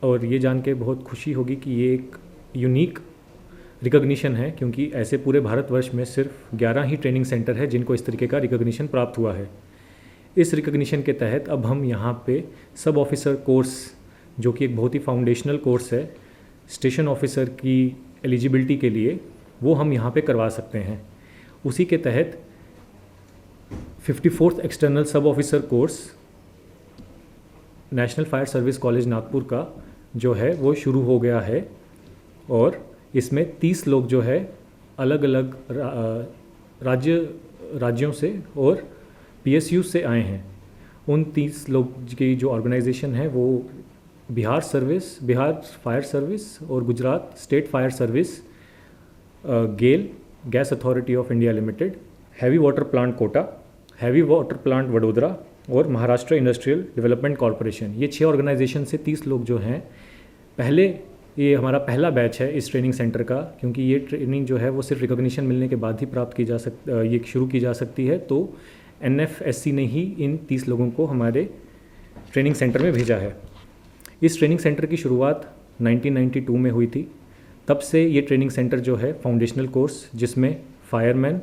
और ये जान के बहुत खुशी होगी कि ये एक यूनिक रिकॉग्निशन है, क्योंकि ऐसे पूरे भारतवर्ष में सिर्फ 11 ही ट्रेनिंग सेंटर है जिनको इस तरीके का रिकॉग्निशन प्राप्त हुआ है। इस रिकॉग्निशन के तहत अब हम यहाँ पे सब ऑफिसर कोर्स, जो कि एक बहुत ही फाउंडेशनल कोर्स है स्टेशन ऑफिसर की एलिजिबिलिटी के लिए, वो हम यहाँ पे करवा सकते हैं। उसी के तहत 54th एक्सटर्नल सब officer course national fire service college Nagpur का जो है वो शुरू हो गया है, और इसमें 30 लोग जो है अलग अलग राज्यों से और PSU से आए हैं। उन 30 लोग की जो ऑर्गेनाइजेशन है वो बिहार फायर सर्विस और Gujarat State Fire Service, GAIL Gas Authority of India Limited, Heavy Water Plant Kota, Heavy Water Plant Vadodara और महाराष्ट्र इंडस्ट्रियल डेवलपमेंट कॉरपोरेशन। ये 6 ऑर्गेनाइजेशन से 30 लोग जो हैं, ये हमारा पहला बैच है इस ट्रेनिंग सेंटर का, क्योंकि ये ट्रेनिंग जो है वो सिर्फ रिकॉग्निशन मिलने के बाद ही प्राप्त की जा ये शुरू की जा सकती है। तो NFSC ने ही इन 30 लोगों को हमारे ट्रेनिंग सेंटर में भेजा है। इस ट्रेनिंग सेंटर की शुरुआत 1992 में हुई थी। तब से ये ट्रेनिंग सेंटर जो है फाउंडेशनल कोर्स, जिसमें फायरमैन,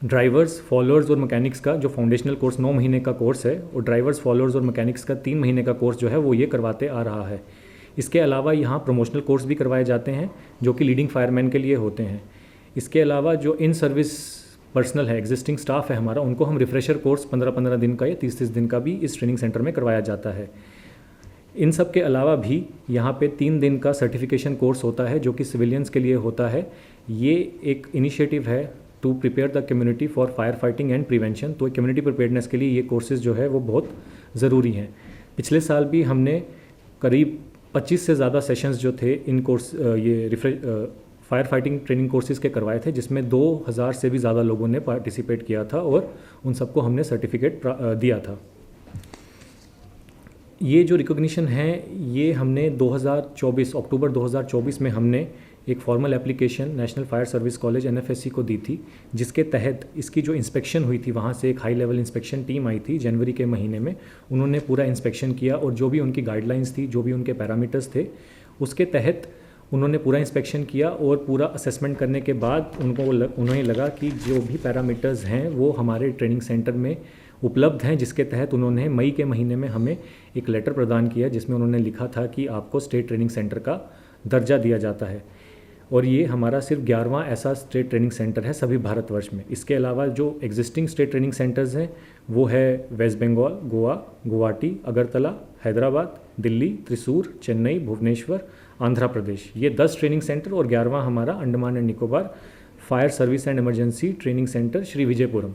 ड्राइवर्स, फॉलोअर्स और मैकेनिक्स का जो फाउंडेशनल कोर्स 9 महीने का कोर्स है, और ड्राइवर्स, फॉलोअर्स और मैकेनिक्स का 3 महीने का कोर्स जो है वो ये करवाते आ रहा है। इसके अलावा यहाँ प्रमोशनल कोर्स भी करवाए जाते हैं जो कि लीडिंग फायरमैन के लिए होते हैं। इसके अलावा जो इन सर्विस पर्सनल है, एग्जिस्टिंग स्टाफ है हमारा, उनको हम रिफ्रेशर कोर्स 15-15 दिन का या 30-30 दिन का भी इस ट्रेनिंग सेंटर में करवाया जाता है। इन सब के अलावा भी यहाँ पे 3 दिन का सर्टिफिकेशन कोर्स होता है जो कि सिविलियंस के लिए होता है। ये एक इनिशिएटिव है to prepare the community for fire fighting and prevention. तो कम्युनिटी प्रिपेयर्डनेस के लिए ये कोर्सेज जो है वो बहुत ज़रूरी हैं। पिछले साल भी हमने करीब 25 से ज़्यादा सेशंस जो थे इन course fire fighting training courses के करवाए थे, जिसमें 2000 से भी ज़्यादा लोगों ने पार्टिसिपेट किया था और उन सबको हमने सर्टिफिकेट दिया था। ये जो रिकॉग्निशन है ये हमने अक्टूबर 2024 में हमने एक formal application national fire service college NFSC को दी थी, जिसके तहत इसकी जो इंस्पेक्शन हुई थी, वहाँ से एक हाई लेवल इंस्पेक्शन टीम आई थी जनवरी के महीने में। उन्होंने पूरा इंस्पेक्शन किया और जो भी उनकी गाइडलाइंस थी, जो भी उनके पैरामीटर्स थे, उसके तहत उन्होंने पूरा इंस्पेक्शन किया और पूरा असेसमेंट करने के बाद उन्हें लगा कि जो भी पैरामीटर्स हैं वो हमारे ट्रेनिंग सेंटर में उपलब्ध हैं, जिसके तहत उन्होंने मई के महीने में हमें एक लेटर प्रदान किया जिसमें उन्होंने लिखा था कि आपको स्टेट ट्रेनिंग सेंटर का दर्जा दिया जाता है। और ये हमारा सिर्फ 11वां ऐसा स्टेट ट्रेनिंग सेंटर है सभी भारतवर्ष में। इसके अलावा जो एग्जिस्टिंग स्टेट ट्रेनिंग सेंटर्स हैं वो है वेस्ट बंगाल, गोवा, गुवाहाटी, अगरतला, हैदराबाद, दिल्ली, त्रिशूर, चेन्नई, भुवनेश्वर, आंध्र प्रदेश। ये 10 ट्रेनिंग सेंटर, और 11वां हमारा Andaman and Nicobar fire service and emergency training centre Shri Vijayapuram.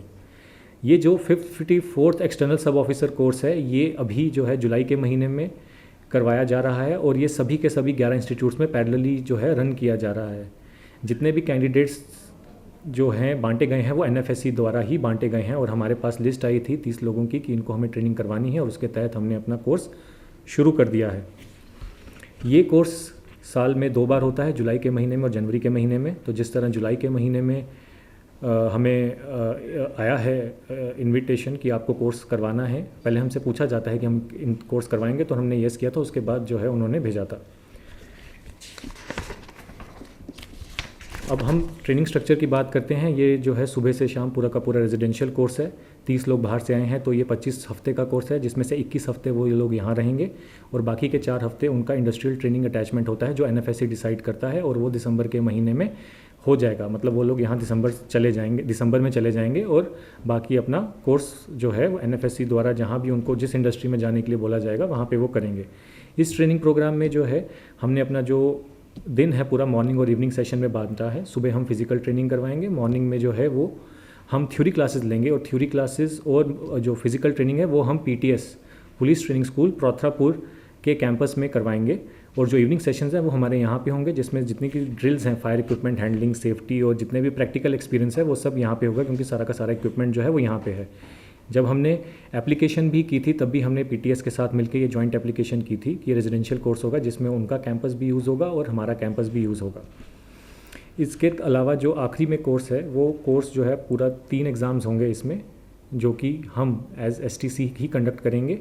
ये जो 54th एक्सटर्नल सब ऑफिसर कोर्स है ये अभी जो है जुलाई के महीने में करवाया जा रहा है, और ये सभी के सभी 11 इंस्टीट्यूट्स में पैरेलली जो है रन किया जा रहा है। जितने भी कैंडिडेट्स जो हैं बांटे गए हैं वो NFSC द्वारा ही बांटे गए हैं, और हमारे पास लिस्ट आई थी 30 लोगों की कि इनको हमें ट्रेनिंग करवानी है, और उसके तहत हमने अपना कोर्स शुरू कर दिया है। ये कोर्स साल में 2 बार होता है, जुलाई के महीने में और जनवरी के महीने में। तो जिस तरह जुलाई के महीने में हमें आया है इनविटेशन कि आपको कोर्स करवाना है, पहले हमसे पूछा जाता है कि हम इन कोर्स करवाएंगे, तो हमने येस किया था, उसके बाद जो है उन्होंने भेजा था। अब हम ट्रेनिंग स्ट्रक्चर की बात करते हैं। ये जो है सुबह से शाम पूरा का पूरा रेजिडेंशियल कोर्स है। 30 लोग बाहर से आए हैं, तो ये 25 हफ्ते का कोर्स है, जिसमें से 21 हफ्ते वो ये लोग यहाँ रहेंगे, और बाकी के 4 हफ्ते उनका इंडस्ट्रियल ट्रेनिंग अटैचमेंट होता है जो NFSC डिसाइड करता है, और वो दिसंबर के महीने में हो जाएगा। मतलब वो लोग यहाँ दिसंबर में चले जाएंगे, और बाकी अपना कोर्स जो है वो NFSC द्वारा जहाँ भी उनको जिस इंडस्ट्री में जाने के लिए बोला जाएगा वहाँ पे वो करेंगे। इस ट्रेनिंग प्रोग्राम में जो है हमने अपना जो दिन है पूरा मॉर्निंग और इवनिंग सेशन में बांटा है। सुबह हम फिजिकल ट्रेनिंग करवाएंगे, मॉर्निंग में जो है वो हम थ्योरी क्लासेस लेंगे, और थ्योरी क्लासेस और जो फिजिकल ट्रेनिंग है वो हम PTS पुलिस ट्रेनिंग स्कूल प्रथरापुर के कैंपस में करवाएंगे, और जो इवनिंग सेशंस हैं वो हमारे यहाँ पे होंगे, जिसमें जितनी की ड्रिल्स हैं, फायर इक्विपमेंट हैंडलिंग, सेफ्टी और जितने भी प्रैक्टिकल एक्सपीरियंस है वो सब यहाँ पे होगा, क्योंकि सारा का सारा इक्विपमेंट जो है वो यहाँ पे है। जब हमने एप्लीकेशन भी की थी तब भी हमने PTS के साथ मिलकर ये जॉइंट एप्लीकेशन की थी कि ये रेजिडेंशियल कोर्स होगा जिसमें उनका कैंपस भी यूज़ होगा और हमारा कैंपस भी यूज़ होगा। इसके अलावा जो आखिरी में कोर्स है वो कोर्स जो है पूरा 3 एग्ज़ाम्स होंगे इसमें, जो कि हम एज STC ही कंडक्ट करेंगे।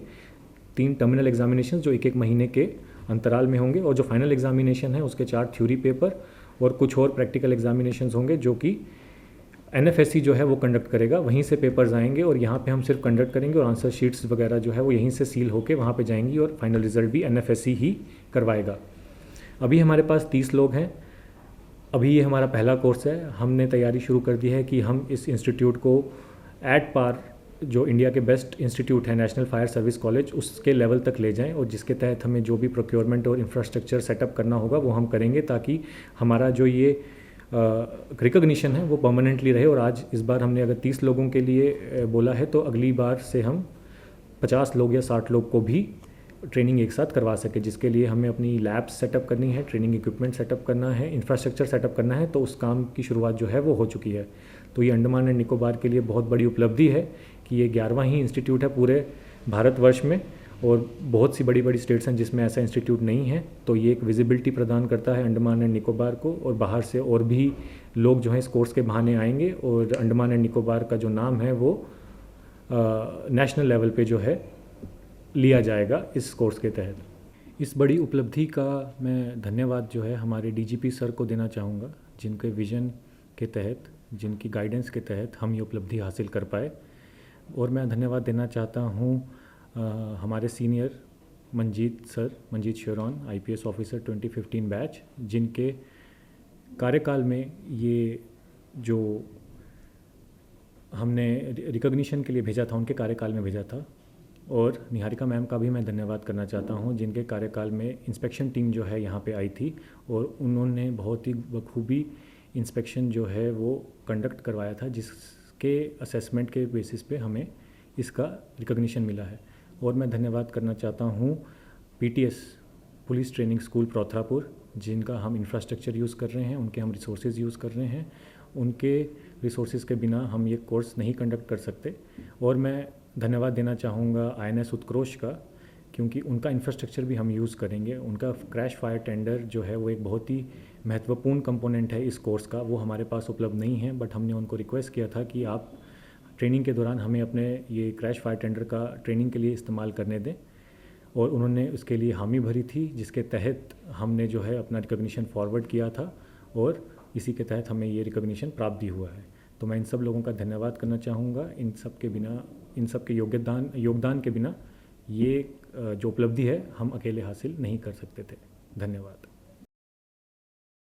3 टर्मिनल एग्जामिनेशन जो 1-1 महीने के अंतराल में होंगे, और जो फाइनल एग्जामिनेशन है उसके 4 थ्योरी पेपर और कुछ और प्रैक्टिकल एग्जामिनेशन होंगे जो कि एनएफएससी जो है वो कंडक्ट करेगा। वहीं से पेपर्स आएंगे और यहाँ पे हम सिर्फ कंडक्ट करेंगे और आंसर शीट्स वगैरह जो है वो यहीं से सील होके वहाँ पे जाएंगी और फाइनल रिजल्ट भी एनएफएससी ही करवाएगा। अभी हमारे पास 30 लोग हैं। अभी ये हमारा पहला कोर्स है। हमने तैयारी शुरू कर दी है कि हम इस इंस्टीट्यूट को एट पार जो इंडिया के बेस्ट इंस्टीट्यूट है नेशनल फायर सर्विस कॉलेज उसके लेवल तक ले जाएं, और जिसके तहत हमें जो भी प्रोक्योरमेंट और इंफ्रास्ट्रक्चर सेटअप करना होगा वो हम करेंगे, ताकि हमारा जो ये रिकॉग्निशन है वो परमानेंटली रहे। और आज इस बार हमने अगर 30 लोगों के लिए बोला है तो अगली बार से हम 50 लोग या 60 लोग को भी ट्रेनिंग एक साथ करवा सके, जिसके लिए हमें अपनी लैब्स सेटअप करनी है, ट्रेनिंग इक्विपमेंट सेटअप करना है, इंफ्रास्ट्रक्चर सेटअप करना है। तो उस काम की शुरुआत जो है वो हो चुकी है। तो ये अंडमान एंड निकोबार के लिए बहुत बड़ी उपलब्धि है कि ये 11वां ही इंस्टीट्यूट है पूरे भारतवर्ष में, और बहुत सी बड़ी बड़ी स्टेट्स हैं जिसमें ऐसा इंस्टीट्यूट नहीं है। तो ये एक विजिबिलिटी प्रदान करता है अंडमान एंड निकोबार को, और बाहर से और भी लोग जो हैं इस कोर्स के बहाने आएंगे, और अंडमान एंड निकोबार का जो नाम है वो नेशनल लेवल पे जो है लिया जाएगा इस कोर्स के तहत। इस बड़ी उपलब्धि का मैं धन्यवाद जो है हमारे डीजीपी सर को देना चाहूँगा, जिनके विज़न के तहत, जिनकी गाइडेंस के तहत हम ये उपलब्धि हासिल कर पाए। और मैं धन्यवाद देना चाहता हूँ हमारे senior Manjeet Sheoran, IPS officer 2015 batch, जिनके कार्यकाल में ये जो हमने रिकॉग्निशन के लिए भेजा था उनके कार्यकाल में भेजा था। और निहारिका मैम का भी मैं धन्यवाद करना चाहता हूँ, जिनके कार्यकाल में इंस्पेक्शन टीम जो है यहाँ पे आई थी और उन्होंने बहुत ही बखूबी इंस्पेक्शन जो है वो कंडक्ट करवाया था, जिसके असेसमेंट के बेसिस पे हमें इसका रिकॉग्निशन मिला है। और मैं धन्यवाद करना चाहता हूँ पीटीएस पुलिस ट्रेनिंग स्कूल प्रौथापुर, जिनका हम इंफ्रास्ट्रक्चर यूज़ कर रहे हैं, उनके हम रिसोर्सेज यूज़ कर रहे हैं। उनके रिसोर्सेज के बिना हम ये कोर्स नहीं कंडक्ट कर सकते। और मैं धन्यवाद देना चाहूँगा आईएनएस उत्कृष्ट का, क्योंकि उनका इंफ्रास्ट्रक्चर भी हम यूज़ करेंगे। उनका क्रैश फायर टेंडर जो है वो एक बहुत ही महत्वपूर्ण कंपोनेंट है इस कोर्स का, वो हमारे पास उपलब्ध नहीं है। बट हमने उनको रिक्वेस्ट किया था कि आप ट्रेनिंग के दौरान हमें अपने ये क्रैश फायर टेंडर का ट्रेनिंग के लिए इस्तेमाल करने दें, और उन्होंने उसके लिए हामी भरी थी, जिसके तहत हमने जो है अपना रिकॉग्निशन फॉरवर्ड किया था, और इसी के तहत हमें ये रिकॉग्निशन प्राप्त भी हुआ है। तो मैं इन सब लोगों का धन्यवाद करना चाहूँगा। इन सब के बिना, इन सब के योगदान के बिना ये जो उपलब्धि है हम अकेले हासिल नहीं कर सकते थे। धन्यवाद।